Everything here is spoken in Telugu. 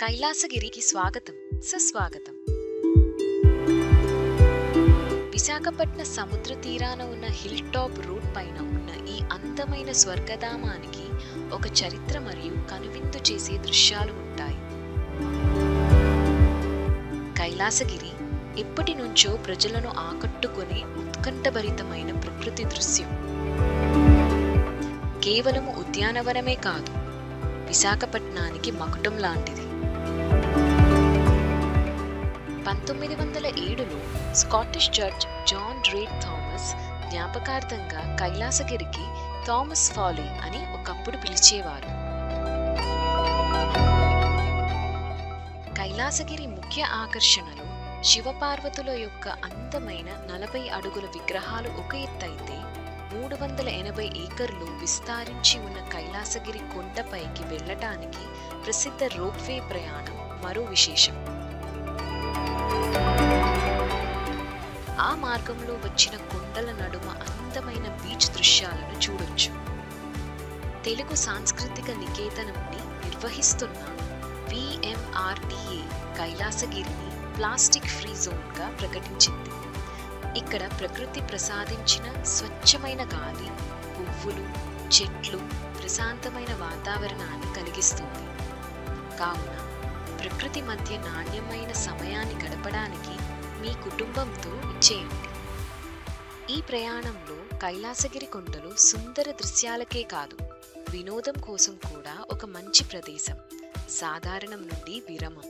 కైలాసగిరికి స్వాగతం, సుస్వాగతం. విశాఖపట్నం సముద్ర తీరాన ఉన్న హిల్ టాప్ రోడ్ పైన ఉన్న ఈ అందమైన స్వర్గధామానికి ఒక చరిత్ర మరియు కనువిందు చేసే దృశ్యాలు ఉంటాయి. కైలాసగిరి ఎప్పటి నుంచో ప్రజలను ఆకట్టుకునే ఉత్కంఠభరితమైన ప్రకృతి దృశ్యం. కేవలము ఉద్యానవనమే కాదు, విశాఖపట్నానికి మకుటం లాంటిది. 1907లో Scottish judge John Reid Thomas జ్ఞాపకార్థంగా కైలాసగిరికి థామస్ ఫాలీ అని ఒకప్పుడు పిలిచేవారు. కైలాసగిరి ముఖ్య ఆకర్షణలు శివపార్వతుల యొక్క అందమైన 40 అడుగుల విగ్రహాలు ఒక ఎత్తైతే 380 ఏకర్లు విస్తరించి ఉన్న కైలాసగిరి కొండపైకి వెళ్ళటానికి ప్రసిద్ధ రోప్వే ప్రయాణం మరో విశేషం. ఆ మార్గంలో వచ్చిన కొండల నడుమ అందమైన బీచ్ దృశ్యాలను చూడొచ్చు. తెలుగు సాంస్కృతిక నికేతనంని నిర్వహిస్తున్న VMRTA కైలాసగిరిని ప్లాస్టిక్ ఫ్రీ జోన్గా ప్రకటించింది. ఇక్కడ ప్రకృతి ప్రసాదించిన స్వచ్ఛమైన గాలి, పువ్వులు, చెట్లు ప్రశాంతమైన వాతావరణాన్ని కలిగిస్తుంది. కావున ప్రకృతి మధ్య నాణ్యమైన సమయాన్ని గడపడానికి మీ కుటుంబంతో ఇచ్చేయండి. ఈ ప్రయాణంలో కైలాసగిరి కొండలు సుందర దృశ్యాలకే కాదు, వినోదం కోసం కూడా ఒక మంచి ప్రదేశం. సాధారణం నుండి విరమం.